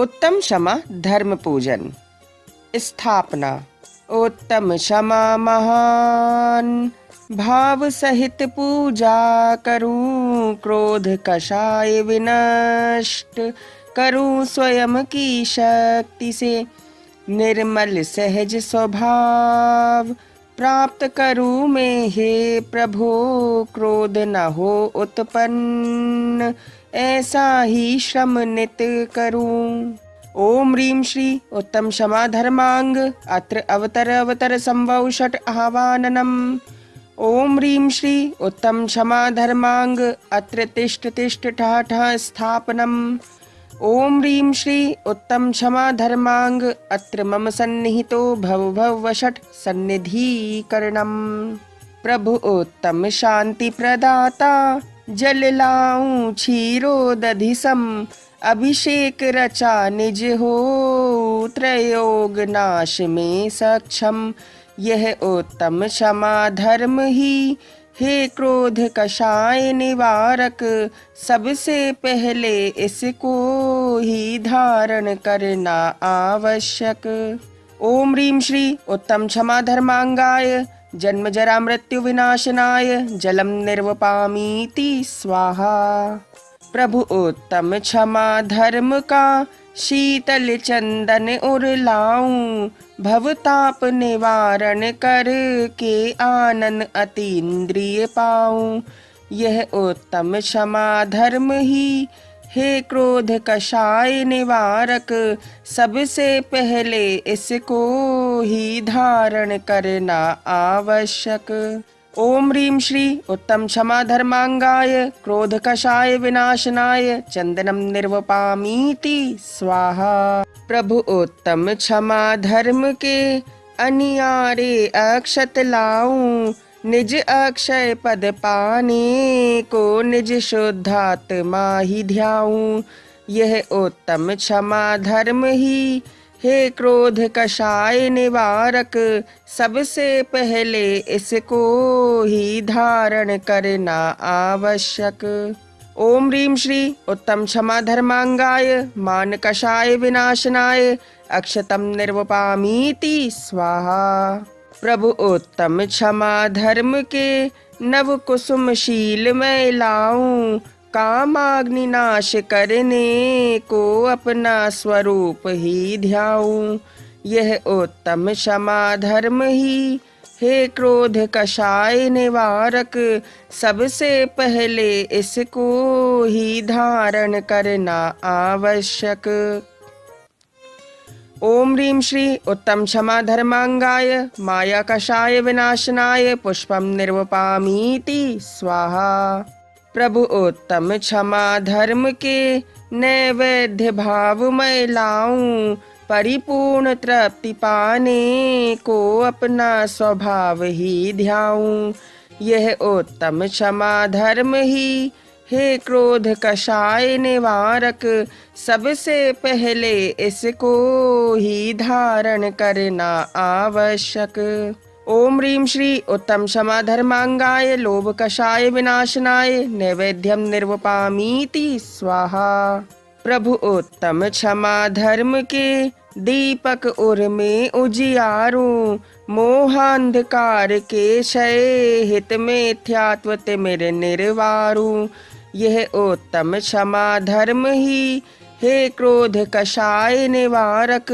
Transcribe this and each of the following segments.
उत्तम क्षमा धर्म पूजन। स्थापना। उत्तम क्षमा महान भाव सहित पूजा करूं, क्रोध कषाय विनष्ट करूं स्वयं की शक्ति से, निर्मल सहज स्वभाव प्राप्त करूं मैं हे प्रभु, क्रोध न हो उत्पन्न ऐसा ही श्रम नित करूं। ओम ह्रीं श्री उत्तम क्षमा धर्मांग अत्र अवतर संभव षट आह्वाननम्। ओम ह्रीं श्री उत्तम क्षमा धर्मांग अत्र तिष्ठ तिष्ठ ठः ठः स्थापनम्। ओम ह्रीं श्री उत्तम क्षमा धर्मांग अत्र मम सन्निहितो भव भव वषट सन्निधीकरणम्। प्रभु उत्तम शांति प्रदाता जल लाऊं क्षीरो दधि सम, अभिषेक रचा निज हो त्रयोग नाश में सक्षम। यह उत्तम क्षमा धर्म ही हे क्रोध कषाय निवारक, सबसे पहले इसको ही धारण करना आवश्यक। ओम ह्रीं श्री उत्तम क्षमा धर्मांगाय जन्म जरा मृत्यु विनाशनाय जलम निर्वपामीति स्वाहा। प्रभु उत्तम क्षमा धर्म का शीतल चंदन उर लाऊं, भवताप निवारण कर के आनंद अतीन्द्रिय पाऊं। यह उत्तम क्षमा धर्म ही हे क्रोध कषाय निवारक, सबसे पहले इसको ही धारण करना आवश्यक। ओम ह्रीं श्री उत्तम क्षमा धर्मांगाय क्रोध कषाय विनाशनाय चंदनम निर्वपामीति स्वाहा। प्रभु उत्तम क्षमा धर्म के अनियारे अक्षत लाऊं, निज अक्षय पद पाने को निज शुद्धात्मा ही ध्याऊं। यह उत्तम क्षमा धर्म ही हे क्रोध कषाय निवारक, सबसे पहले इसको ही धारण करना आवश्यक। ओम ह्रीं श्री उत्तम क्षमा धर्मांगाय मान कषाय विनाशनाय अक्षतम निर्वपामीति स्वाहा। प्रभु उत्तम क्षमा धर्म के नव कुसुम शील में लाऊं, कामाग्नि नाश करने को अपना स्वरूप ही ध्याऊं। यह उत्तम क्षमा धर्म ही हे क्रोध कषाय निवारक, सबसे पहले इसको ही धारण करना आवश्यक। ओम ह्रीं श्री उत्तम क्षमा धर्मांगाय माया कषाय विनाशनाय पुष्पम निर्वपामीति स्वाहा। प्रभु उत्तम क्षमा धर्म के नैवेद्य भाव में लाऊं, परिपूर्ण तृप्ति पाने को अपना स्वभाव ही ध्याऊं। यह उत्तम क्षमा धर्म ही हे क्रोध कषाय निवारक, सबसे पहले इसको ही धारण करना आवश्यक। ओम ह्रीं श्री उत्तम क्षमा धर्मांगाय लोभ कषाय विनाशनाय नैवेद्यम निर्वपामीति स्वाहा। प्रभु उत्तम क्षमा धर्म के दीपक उर में उजियारूं, मोहांधकार के क्षय हित मिथ्यात्व तिमिर निर्वारूं। यह उत्तम क्षमा धर्म ही हे क्रोध कषाय निवारक,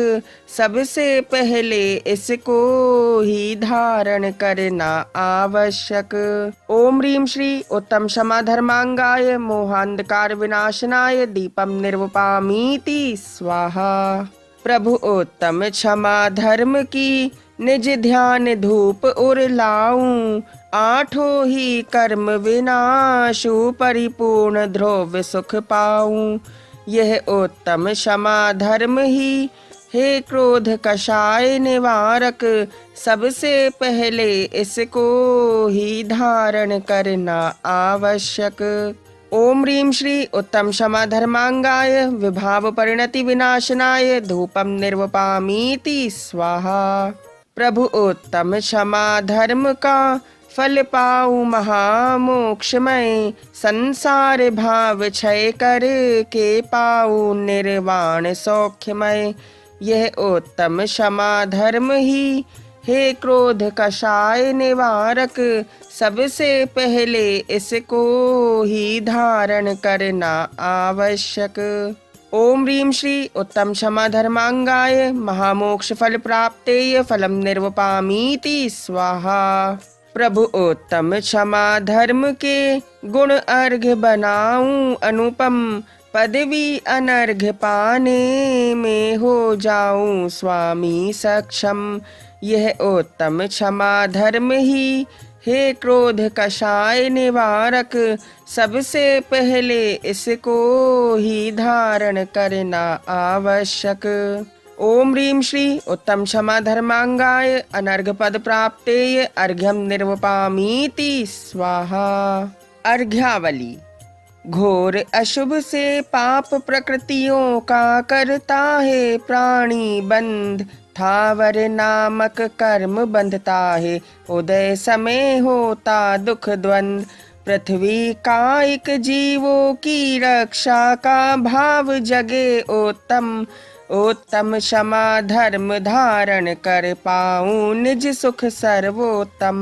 सबसे पहले इसको ही धारण करना आवश्यक। ओम ह्रीं श्री उत्तम क्षमा धर्मांगाय मोहांधकार विनाशनाय दीपम निर्वपामीति स्वाहा। प्रभु उत्तम क्षमा धर्म की निज ध्यान धूप उर लाऊं, आठों ही कर्म विनाशु परिपूर्ण ध्रुव सुख पाऊं। यह उत्तम क्षमा धर्म ही हे क्रोध कषाय निवारक, सबसे पहले इसको ही धारण करना आवश्यक। ओम ह्रीं श्री उत्तम क्षमा धर्मांगाय विभाव परिणति विनाशनाय धूपम निर्वपामीति स्वाहा। प्रभु उत्तम क्षमा धर्म का फल पाऊं महामोक्षमय, संसार भाव क्षय कर के पाऊं निर्वाण सौख्यमय। यह उत्तम क्षमा धर्म ही हे क्रोध कषाय निवारक, सबसे पहले इसको ही धारण करना आवश्यक। ओम ह्रीं श्री उत्तम क्षमा धर्मांगाय महामोक्ष फल प्राप्तेय फलम निर्वपामीति स्वाहा। प्रभु उत्तम क्षमा धर्म के गुण अर्घ्य बनाऊं अनुपम, पदवी अनर्घ्य पाने में हो जाऊं स्वामी सक्षम। यह उत्तम क्षमा धर्म ही हे क्रोध कषाय निवारक, सबसे पहले इसको ही धारण करना आवश्यक। ओम ह्रीं श्री उत्तम क्षमा धर्मांगाय अनर्घ पद प्राप्तेय अर्घ्यम निर्वपामीति स्वाहा। अर्घ्यावली। घोर अशुभ से पाप प्रकृतियों का करता है प्राणी बंध, थावर नामक कर्म बंधता है उदय समय होता दुख द्वंद। पृथ्वी कायिक जीवों की रक्षा का भाव जगे उत्तम, उत्तम क्षमा धर्म धारण कर पाऊं निज सुख सर्वोत्तम।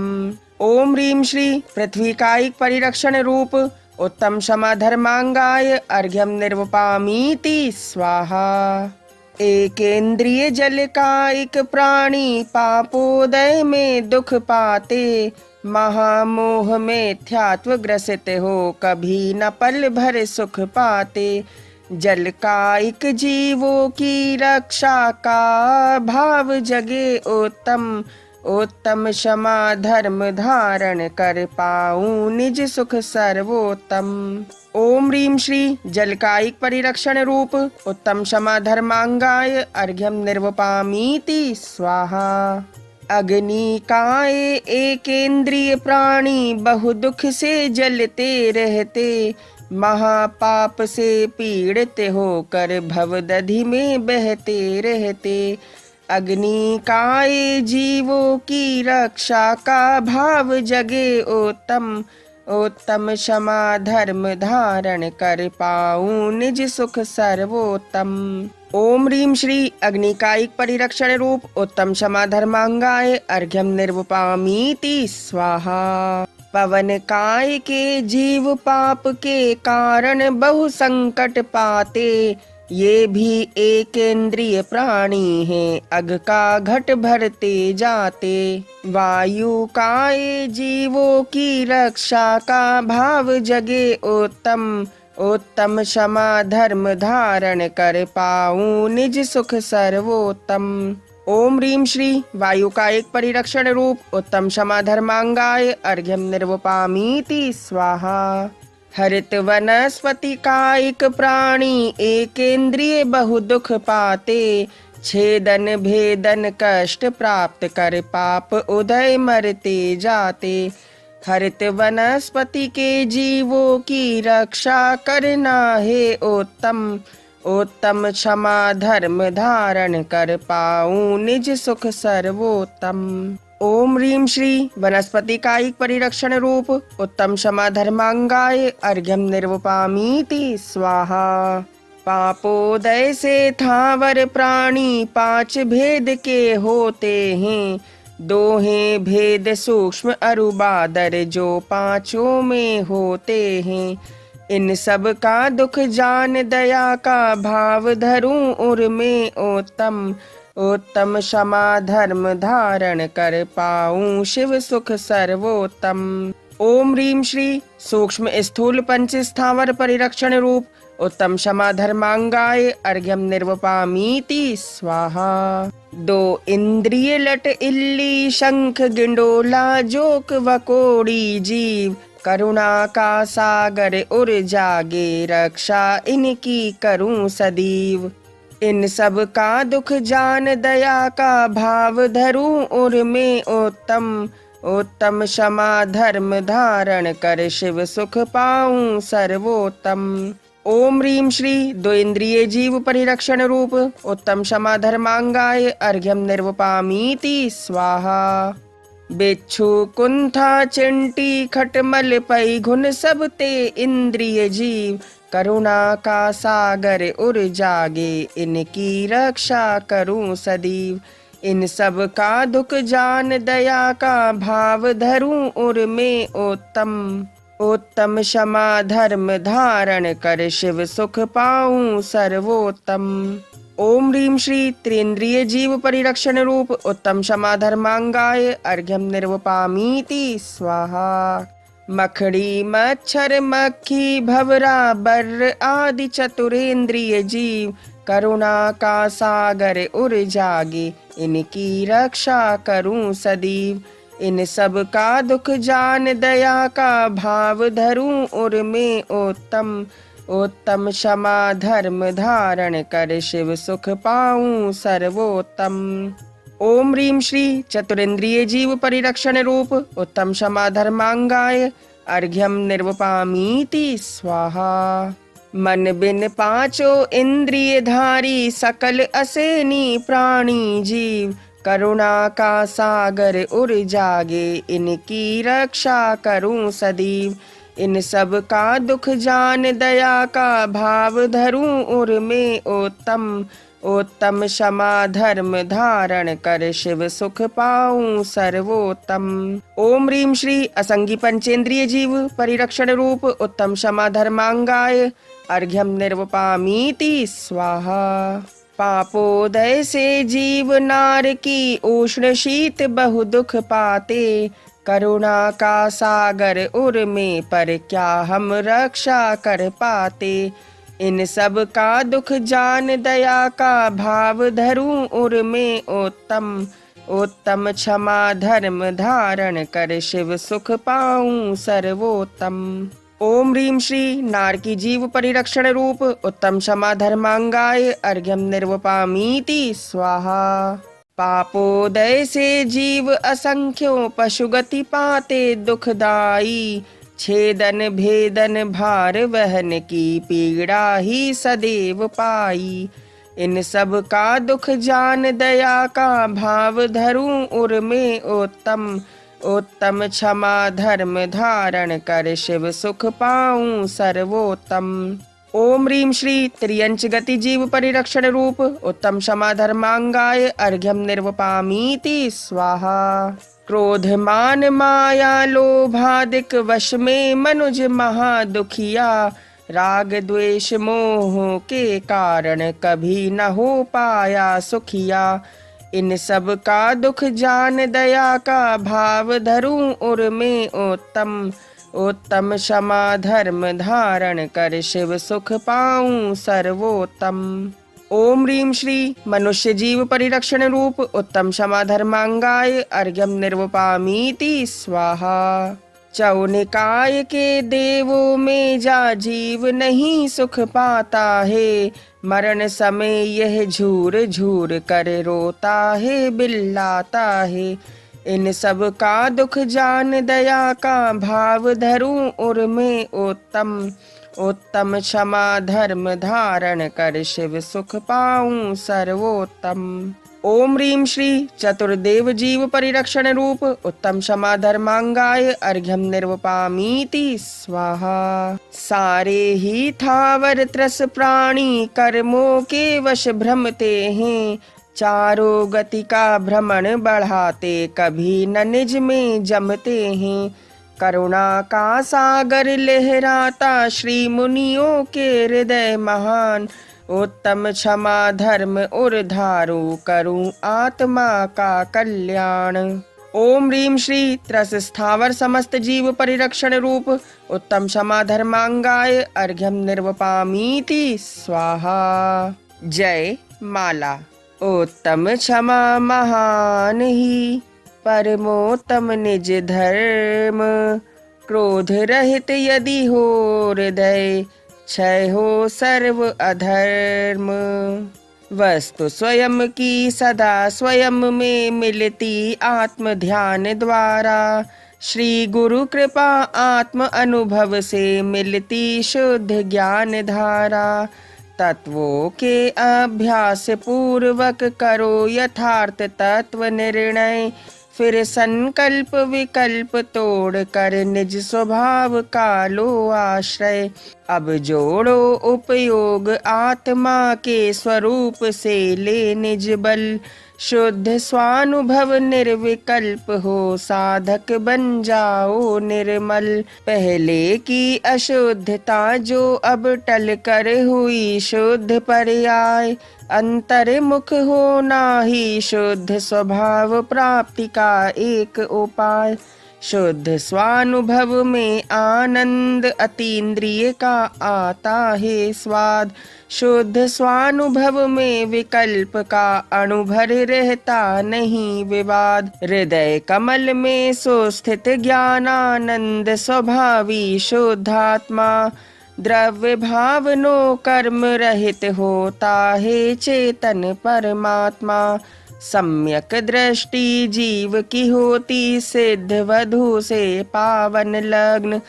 ओम ह्रीं श्री पृथ्वी कायिक परिरक्षण रूप उत्तम क्षमा धर्मांगाय अर्घ्यम निर्वपामीति स्वाहा। एकेंद्रिय जल कायिक प्राणी पापोदय में दुख पाते, महामोह में ध्यात्व ग्रसित हो कभी न पल भर सुख पाते। जल कायिक जीवों की रक्षा का भाव जगे उत्तम, उत्तम क्षमा धर्म धारण कर पाऊं निज सुख सर्वोत्तम। ओम ह्रीं श्री जल कायिक परिरक्षण रूप उत्तम क्षमा धर्मांगाय अर्घ्यम निर्वपामीति स्वाहा। अग्नि काय एकेंद्रिय प्राणी बहु दुख से जलते रहते, महापाप से पीड़ित होकर भवदधि में बहते रहते। अग्नि काय जीवों की रक्षा का भाव जगे उत्तम, उत्तम क्षमा धर्म धारण कर पाऊं निज सुख सर्वोत्तम। ओम ह्रीं श्री अग्नि कायिक परिरक्षण रूप उत्तम क्षमा धर्मांगाय अर्घ्यम निर्वपामीति स्वाहा। पवन काय के जीव पाप के कारण बहु संकट पाते, ये भी एकेंद्रिय प्राणी हैं अग का घट भरते जाते। वायु काय जीवों की रक्षा का भाव जगे उत्तम, उत्तम क्षमा धर्म धारण कर पाऊं निज सुख सर्वोत्तम। ओम ह्रीं श्री वायु कायिक परिरक्षण रूप उत्तम क्षमा धर्मांगाय अर्घ्यम निर्वपामीति स्वाहा। हरित वनस्पति कायिक प्राणी एकेंद्रिय बहु दुख पाते, छेदन भेदन कष्ट प्राप्त कर पाप उदय मरते जाते। हरित वनस्पति के जीवों की रक्षा करना है उत्तम, उत्तम क्षमा धर्म धारण कर पाऊं निज सुख सर्वोत्तम। ओम ह्रीं श्री वनस्पति कायिक परिरक्षण रूप उत्तम क्षमा धर्मांगाय अर्घ्यम निर्वपामीति स्वाहा। पापोदय से थावर प्राणी पांच भेद के होते हैं, दोहें भेद सूक्ष्म अरुबादर जो पांचों में होते हैं। इन सब का दुख जान दया का भाव धरूं उर में उत्तम, उत्तम क्षमा धर्म धारण कर पाऊं शिव सुख सर्वोत्तम। ओम ह्रीं श्री सूक्ष्म स्थूल पंच स्थावर परिरक्षण रूप उत्तम क्षमा धर्मांगाय अर्घ्यम निर्वपामीति स्वाहा। दो इंद्रिय लट इल्ली शंख गिंडोला जोक वकोड़ी जीव, करुणा का सागर उर जागे रक्षा इनकी करूं सदैव। इन सब का दुख जान दया का भाव धरूं उर में उत्तम, उत्तम क्षमा धर्म धारण कर शिव सुख पाऊं सर्वोत्तम। ओम ह्रीं श्री दो इंद्रिय जीव परिरक्षण रूप उत्तम क्षमा धर्मांगाय अर्घ्यम निर्वपामीति स्वाहा। बिच्छू कुंथा चिंटी खटमल पै घुन सब ते इंद्रिय जीव, करुणा का सागर उर जागे, इनकी रक्षा करूं सदैव। इन सब का दुख जान दया का भाव धरूं उर में उत्तम। उत्तम क्षमा धर्म धारण कर शिव सुख पाऊं सर्वोत्तम। ओम ह्रीं श्री त्रिंद्रिय जीव परिरक्षण रूप उत्तम क्षमा धर्मांगाय अर्घ्यम निर्वपामीति स्वाहा। मखड़ी मच्छर मक्खी भवरा बर आदि चतुरेंद्रिय जीव, करुणा का सागर उर जागे, इनकी रक्षा करूं सदैव। इन सब का दुख जान दया का भाव धरूं उर में उत्तम। उत्तम क्षमा धर्म धारण कर शिव सुख पाऊं सर्वोत्तम। ओम ह्रीं श्री चतुरेंद्रिय जीव परिरक्षण रूप उत्तम क्षमा धर्मांगाय अर्घ्यम निर्वपामीति स्वाहा। मन बिन पांचों इंद्रिय धारी सकल असेनी प्राणी जीव, करुणा का सागर उर जागे, इनकी रक्षा करूं सदैव। इन सब का दुख जान दया का भाव धरूं उर में उत्तम। उत्तम क्षमा धर्म धारण कर शिव सुख पाऊं सर्वोत्तम। ओम ह्रीं श्री असंगी पंचेंद्रिय जीव परिरक्षण रूप उत्तम क्षमा धर्मांगाय अर्घ्यम निर्वपामीति स्वाहा। पापोदय से जीव नार की उष्ण शीत बहु दुख पाते, करुणा का सागर उर में पर क्या हम रक्षा कर पाते। इन सब का दुख जान दया का भाव धरूं उर में उत्तम। उत्तम क्षमा धर्म धारण कर शिव सुख पाऊं सर्वोत्तम। ओम ह्रीं श्री नार की जीव परिरक्षण रूप उत्तम क्षमा धर्मांगाय अर्घ्यम निर्वपामीति स्वाहा। पापोदय से जीव असंख्यों पशुगति पाते दुखदाई, छेदन भेदन भार वहन की पीड़ा ही सदैव पाई। इन सब का दुख जान दया का भाव धरूं उर में उत्तम। उत्तम क्षमा धर्म धारण कर शिव सुख पाऊं सर्वोत्तम। ओम ह्रीं श्री त्रियंच गति जीव परिरक्षण रूप उत्तम क्षमा धर्मांगाय अर्घ्यम निर्वपामीति स्वाहा। क्रोध मान माया लोभादिक वश में मनुज महा दुखिया, राग द्वेष मोह के कारण कभी न हो पाया सुखिया। इन सब का दुख जान दया का भाव धरूं उर में उत्तम। उत्तम क्षमा धर्म धारण कर शिव सुख पाऊं सर्वोत्तम। ओम ह्रीं श्री मनुष्य जीव परिरक्षण रूप उत्तम क्षमा धर्मांगाय अर्घ्यम निर्वपामीति स्वाहा। चौनिकाय के देवों में जा जीव नहीं सुख पाता है, मरण समय यह झूर झूर कर रोता है बिल्लाता है। इन सब का दुख जान दया का भाव धरूं उर में उत्तम। उत्तम क्षमा धर्म धारण कर शिव सुख पाऊं सर्वोत्तम। ओम ह्रीं श्री चतुर्देव जीव परिरक्षण रूप उत्तम क्षमा धर्मांगाय अर्घ्यम निर्वपामीति स्वाहा। सारे ही थावर त्रस प्राणी कर्मों के वश भ्रमते हैं, चारों गति का भ्रमण बढ़ाते कभी न निज में जमते हैं। करुणा का सागर लहराता श्री मुनियों के हृदय महान, उत्तम क्षमा धर्म उर्धारू करूं आत्मा का कल्याण। ओम ह्रीं श्री त्रस स्थावर समस्त जीव परिरक्षण रूप उत्तम क्षमा धर्मांगाय अर्घ्यम निर्वपामीति स्वाहा। जय माला। उत्तम क्षमा महान ही परमोत्तम निज धर्म, क्रोध रहित यदि हो हृदय क्षय हो सर्व अधर्म। वस्तु स्वयं की सदा स्वयं में मिलती आत्म ध्यान द्वारा, श्री गुरु कृपा आत्म अनुभव से मिलती शुद्ध ज्ञान धारा। तत्वों के अभ्यास पूर्वक करो यथार्थ तत्व निर्णय, फिर संकल्प विकल्प तोड़ कर निज स्वभाव का लो आश्रय। अब जोड़ो उपयोग आत्मा के स्वरूप से ले निज बल। शुद्ध स्वानुभव निर्विकल्प हो साधक बन जाओ निर्मल। पहले की अशुद्धता जो अब टल कर हुई शुद्ध पर्याय। अंतर्मुख होना ही शुद्ध स्वभाव प्राप्ति का एक उपाय। शुद्ध स्वानुभव में आनंद अतीन्द्रिय का आता है स्वाद। शुद्ध स्वानुभव में विकल्प का अणुभर रहता नहीं विवाद। हृदय कमल में सुस्थित ज्ञानानंद स्वभावी शुद्धात्मा। द्रव्य भावनो कर्म रहित होता है चेतन परमात्मा। सम्यक दृष्टि जीव की होती सिद्ध वधु से पावन लग्न।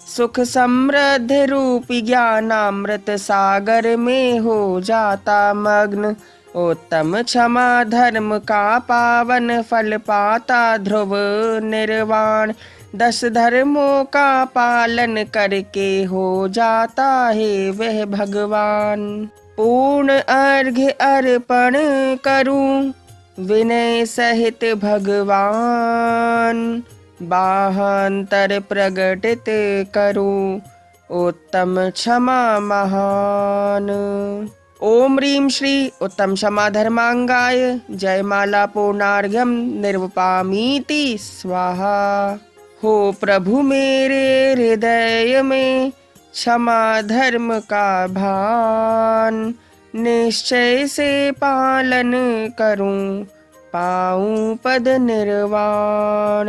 सुख समृद्ध रूपी ज्ञानामृत सागर में हो जाता मग्न। उत्तम क्षमा धर्म का पावन फल पाता ध्रुव निर्वाण। 10 धर्मों का पालन करके हो जाता है वह भगवान। पूर्ण अर्घ्य अर्पण करूं विनय सहित भगवान। बाहांतर प्रगटित करूं उत्तम क्षमा महान। ओम ह्रीं श्री उत्तम क्षमा धर्मांगाय जयमाला पूर्णार्घ्यम निर्वपामीति स्वाहा। हो प्रभु मेरे हृदय में क्षमा धर्म का भान। निश्चय से पालन करूं पाऊं पद निर्वाण।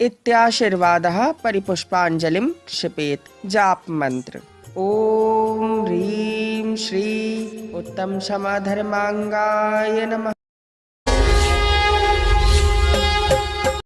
इत्याशीर्वादः परिपुष्पांजलिं क्षिपेत्। जाप मंत्र ओम ह्रीं श्री उत्तम क्षमा धर्मांगाय नमः।